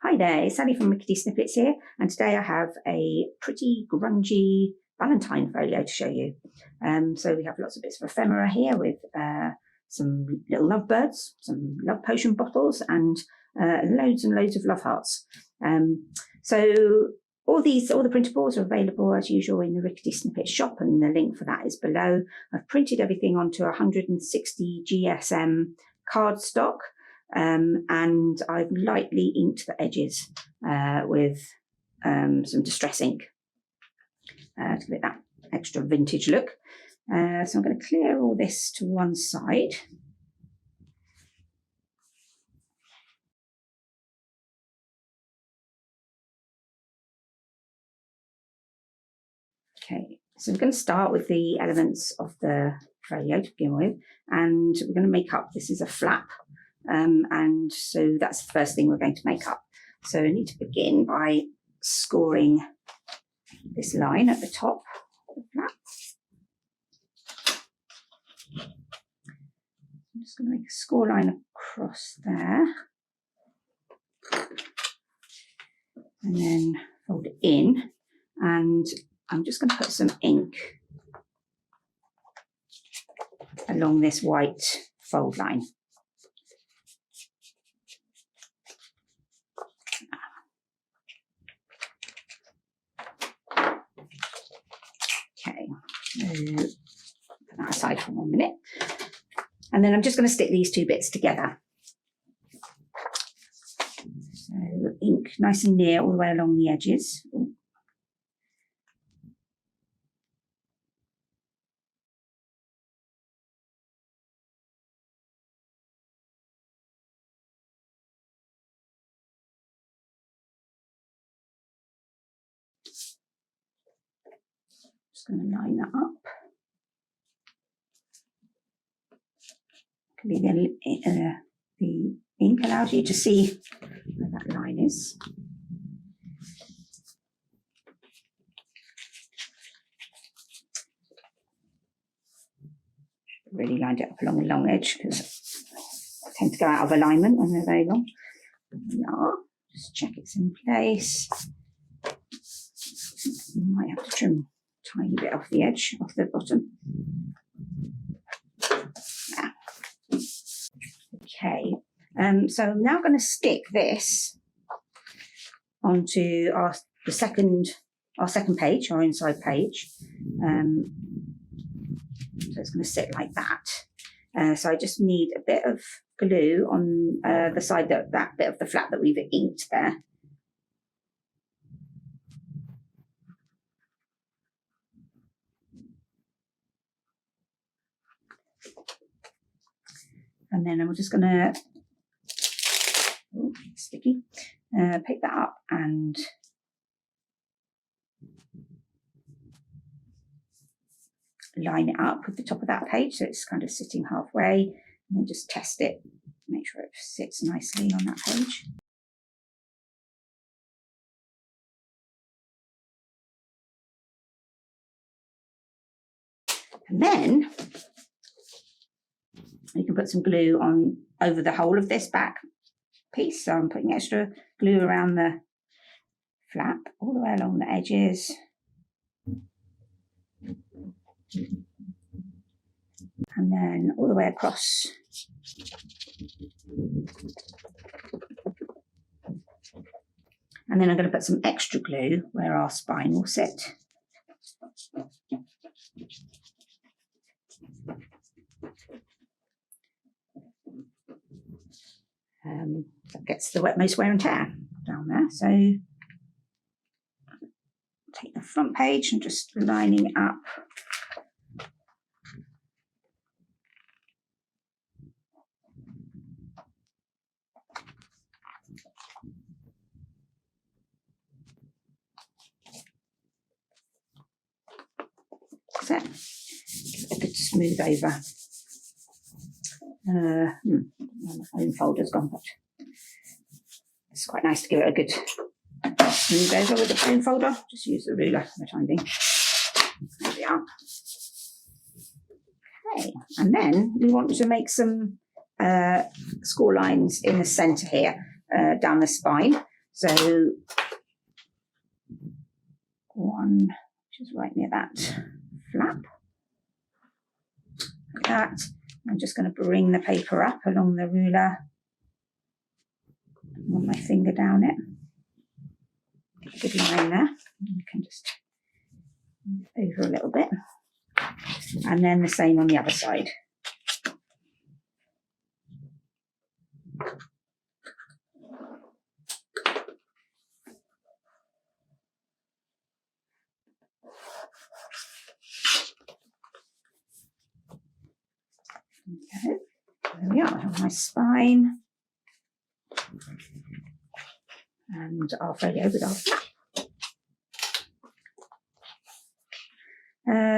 Hi there, it's Sally from Rickety Snippets here, and today I have a pretty grungy Valentine folio to show you. So we have lots of bits of ephemera here with some little lovebirds, some love potion bottles, and loads and loads of love hearts. So all the printables are available as usual in the Rickety Snippets shop, and the link for that is below. I've printed everything onto 160 GSM cardstock. And I've lightly inked the edges with some distress ink to give it that extra vintage look. So I'm going to clear all this to one side. Okay, so we're going to start with the elements of the folio to begin with, and we're going to make up, this is a flap. And so that's the first thing we're going to make up. So I need to begin by scoring this line at the top of the flap. I'm just going to make a score line across there. And then fold it in. And I'm just going to put some ink along this white fold line. Okay, put that aside for 1 minute. And then I'm just going to stick these two bits together. So ink nice and near all the way along the edges. Ooh. Just going to line that up. The ink allows you to see where that line is. Really lined it up along the long edge because I tend to go out of alignment when they're very long. There we are. Just check it's in place. You might have to trim a tiny bit off the edge, off the bottom. Okay, so I'm now going to stick this onto our second page, our inside page. So it's going to sit like that. So I just need a bit of glue on the side that bit of the flap that we've inked there. And then I'm just going to, sticky, pick that up and line it up with the top of that page so it's kind of sitting halfway, and then just test it, make sure it sits nicely on that page. And then you can put some glue on over the whole of this back piece. So I'm putting extra glue around the flap all the way along the edges. And then all the way across. And then I'm going to put some extra glue where our spine will sit. That gets the most wear and tear down there. So take the front page and just lining it up. So give it a good smooth over. My own folder's gone, but it's quite nice to give it a good smooth over with the foam folder. Just use the ruler for the time being. There we are. Okay, and then we want to make some score lines in the centre here, down the spine. So one, which is right near that flap, like that. I'm just going to bring the paper up along the ruler, run my finger down it, get a good line there. You can just over a little bit, and then the same on the other side. Okay, there we are. I have my spine and our folio with our flap.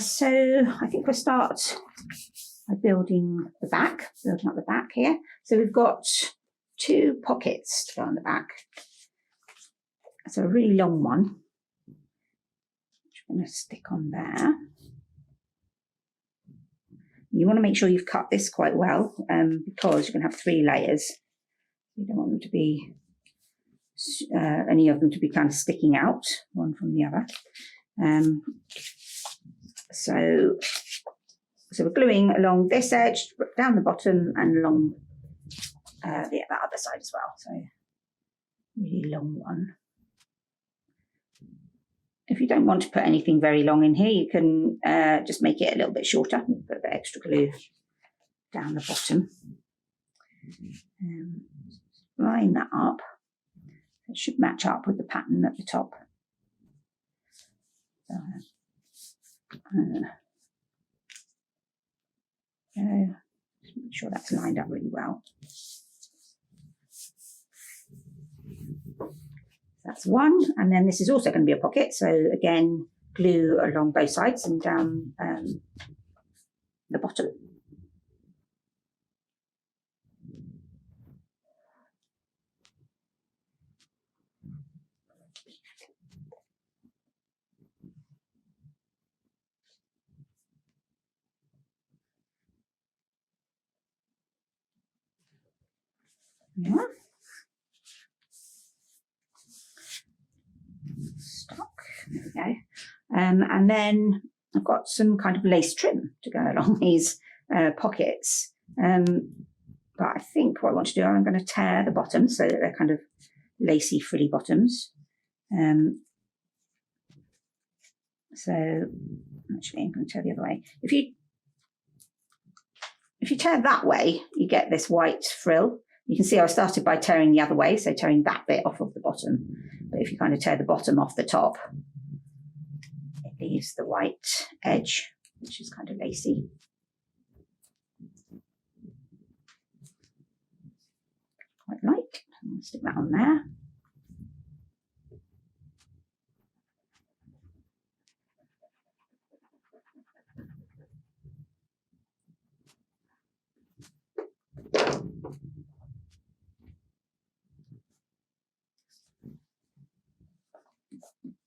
So I think we'll start by building up the back here. So we've got 2 pockets to go on the back. So a really long one, which I'm going to stick on there. You want to make sure you've cut this quite well, because you're going to have 3 layers. You don't want them to be, any of them to be kind of sticking out one from the other. So we're gluing along this edge, down the bottom, and along that other side as well. So really long one. If you don't want to put anything very long in here, you can just make it a little bit shorter. Put a bit extra glue down the bottom. Line that up. It should match up with the pattern at the top. Just make sure that's lined up really well. That's one, and then this is also going to be a pocket. So again, glue along both sides and down the bottom. Yeah. Stock. There we go. And then I've got some kind of lace trim to go along these pockets. But I think what I want to do, I'm going to tear the bottoms so that they're kind of lacy, frilly bottoms. So actually, I'm going to tear the other way. If you tear that way, you get this white frill. You can see I started by tearing the other way, so tearing that bit off of the bottom. But if you kind of tear the bottom off the top, it leaves the white edge, which is kind of lacy. Quite like. I'm going to stick that on there.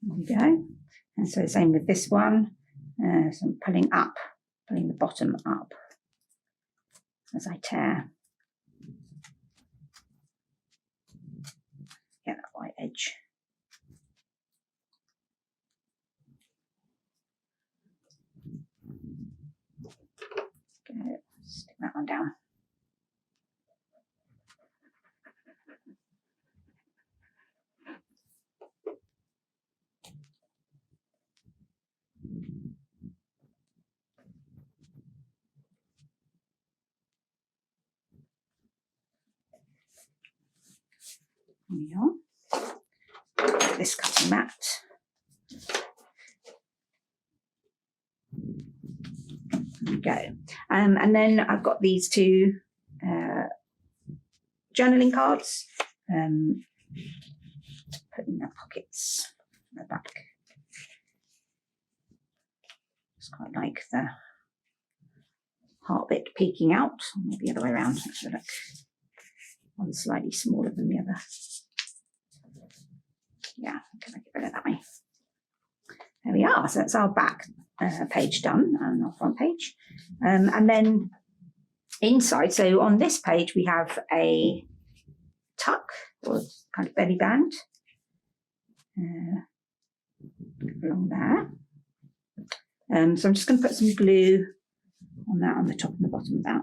There we go. And so the same with this one. So I'm pulling the bottom up as I tear. Get that white edge. Go, stick that one down. There we are. This cutting mat. There we go. And then I've got these 2 journaling cards. Put in the pockets at the back. Just quite like the heart bit peeking out, or maybe the other way around. So look, one's slightly smaller than the other. Yeah, I can make it better that way. There we are. So that's our back page done, and our front page. And then inside, so on this page we have a tuck, or kind of belly band along there. So I'm just going to put some glue on that, on the top and the bottom of that.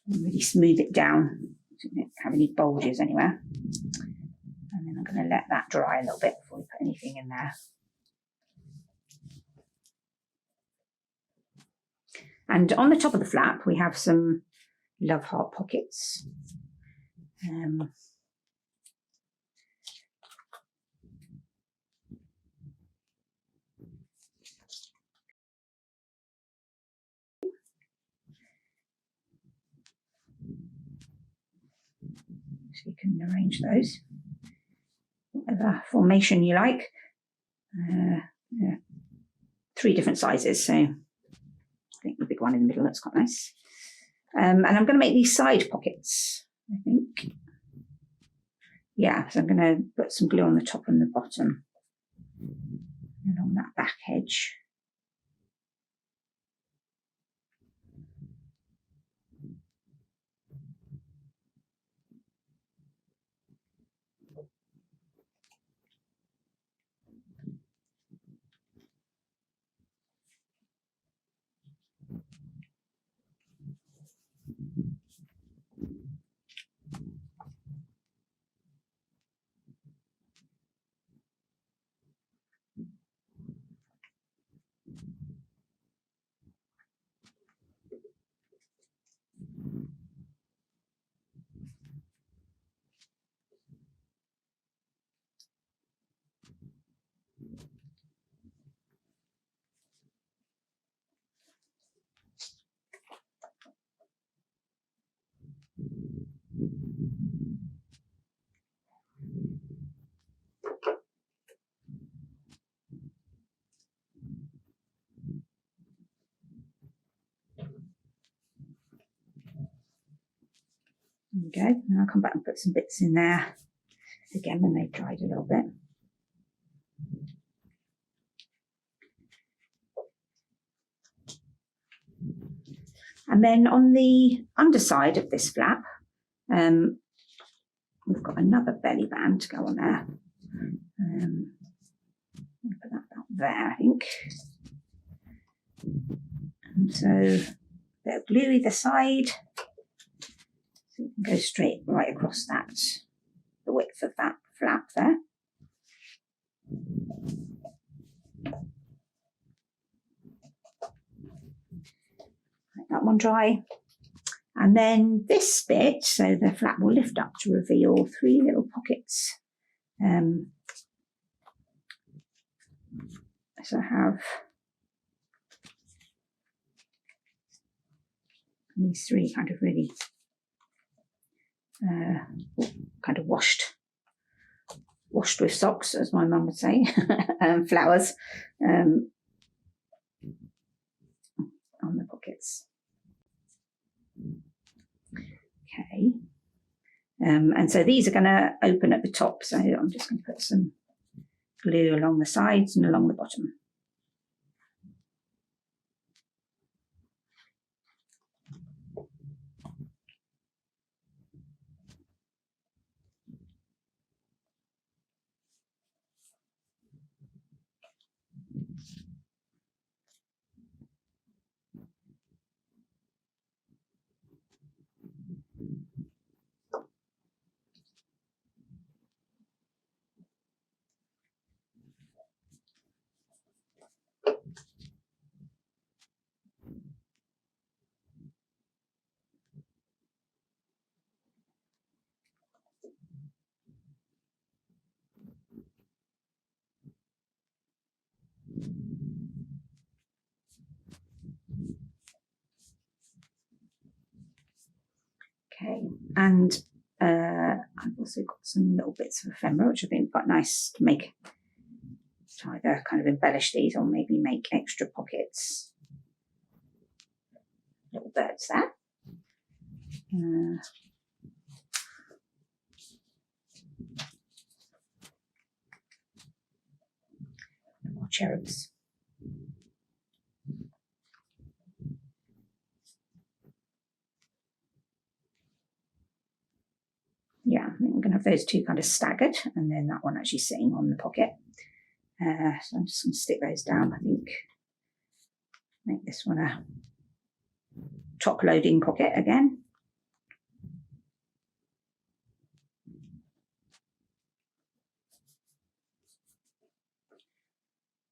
And really smooth it down so we don't have any bulges anywhere. And then I'm going to let that dry a little bit before we put anything in there. And on the top of the flap, we have some love heart pockets. So you can arrange those, whatever formation you like. Yeah. 3 different sizes, so I think the big one in the middle looks quite nice. And I'm going to make these side pockets, I think. Yeah, so I'm going to put some glue on the top and the bottom along that back edge. There we go. Now I'll come back and put some bits in there again when they've dried a little bit. And then on the underside of this flap, we've got another belly band to go on there. I'm going to put that about there, I think. And so a bit of glue either side. So you can go straight right across that, the width of that flap there. Let that one dry. And then this bit, so the flap will lift up to reveal 3 little pockets. So I have these 3 kind of really kind of washed with socks, as my mum would say, flowers on the pockets. Okay, and so these are going to open at the top, so I'm just going to put some glue along the sides and along the bottom. Okay, and I've also got some little bits of ephemera, which I think are quite nice to make, to either kind of embellish these or maybe make extra pockets. Little birds there. cherubs. Yeah, I think I'm going to have those two kind of staggered, and then that one actually sitting on the pocket. So I'm just going to stick those down, I think. Make this one a top loading pocket again.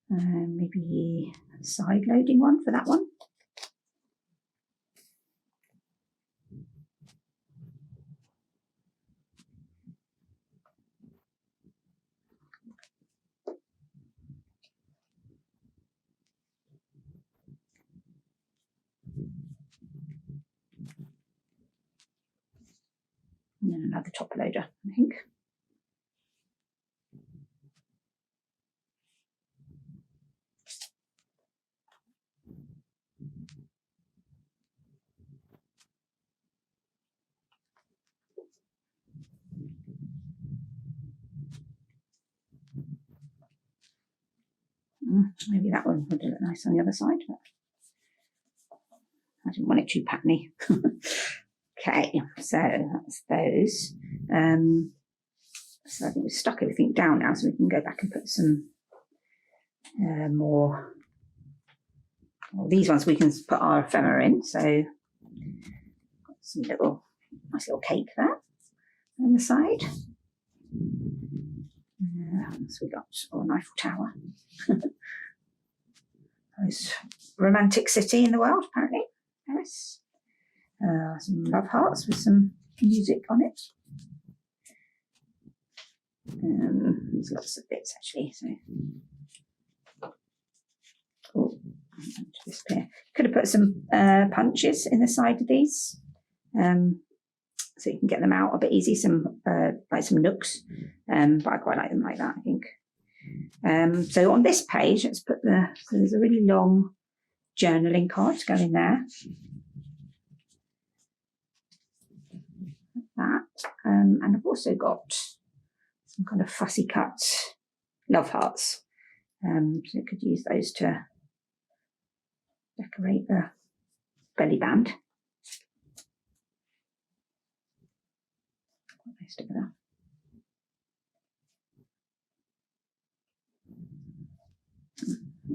Maybe a side loading one for that one. And then another top loader, I think. Maybe that one would look nice on the other side, but I didn't want it too patterny. Okay, so that's those. So I think we've stuck everything down now, so we can go back and put some more. Well, these ones we can put our ephemera in. So got some nice little cake there on the side. So we got Eiffel Tower. Most romantic city in the world, apparently, Paris. Some love hearts with some music on it. There's lots of bits actually. So, disappear. Could have put some punches in the side of these, so you can get them out a bit easy. Some like some nooks, but I quite like them like that, I think. So on this page, let's put so there's a really long journaling card to go in there. That, and I've also got some kind of fussy cut love hearts. So you could use those to decorate the belly band. Quite nice together.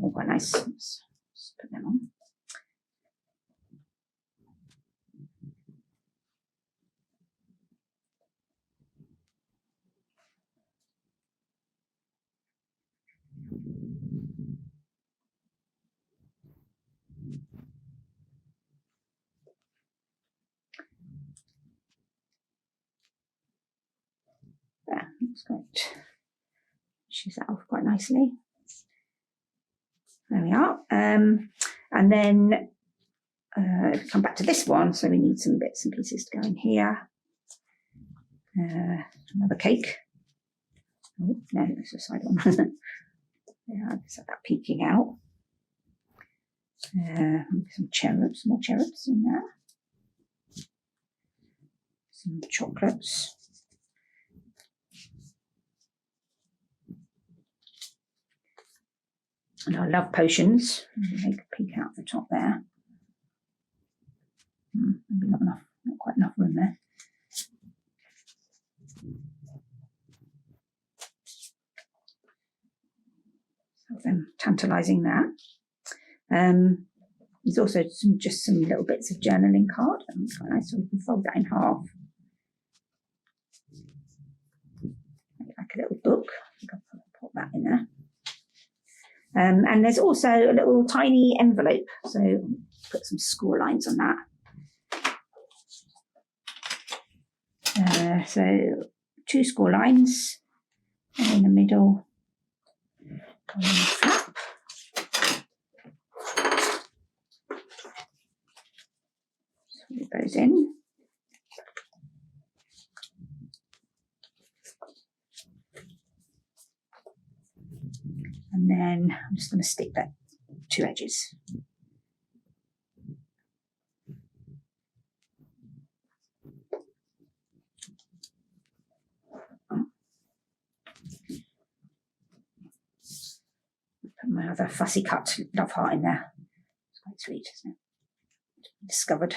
All quite nice. Let's put them on. There, that's great. Choose that off quite nicely. There we are. And then come back to this one. So we need some bits and pieces to go in here. Another cake. Oh, no, it's a side one. Yeah, I just have that peeking out. Some cherubs, more cherubs in there. Some chocolates. And I love potions. Make a peek out the top there. Maybe not quite enough room there. So them tantalising there. There's also just some little bits of journaling card. It's quite nice, so we can fold that in half. Like a little book. I think I'll put that in there. And there's also a little tiny envelope, so put some score lines on that. So 2 score lines in the middle on the flap. So put those in. And then I'm just going to stick that 2 edges. Put my another fussy cut love heart in there. It's quite sweet, isn't it? Discovered.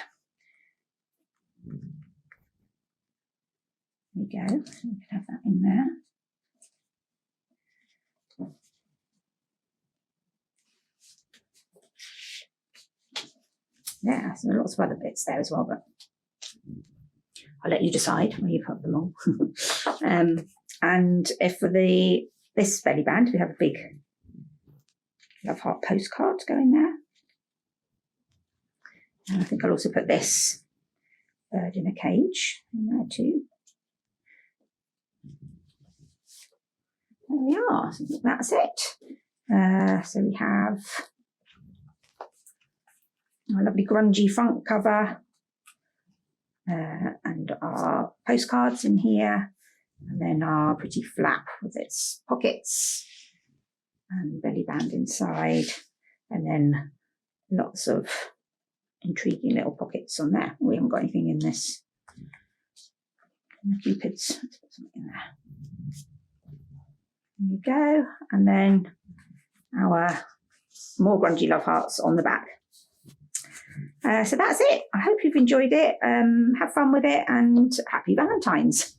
There you go. So we can have that in there. Yeah, so lots of other bits there as well, but I'll let you decide where you put them all. And if for this belly band, we have a big love heart postcard going there. And I think I'll also put this bird in a cage in there too. There we are. So that's it. So we have our lovely grungy front cover and our postcards in here, and then our pretty flap with its pockets and belly band inside, and then lots of intriguing little pockets on there. We haven't got anything in this. And the cupids, let's put something in there. There you go, and then our more grungy love hearts on the back. So that's it. I hope you've enjoyed it. Have fun with it, and happy Valentine's.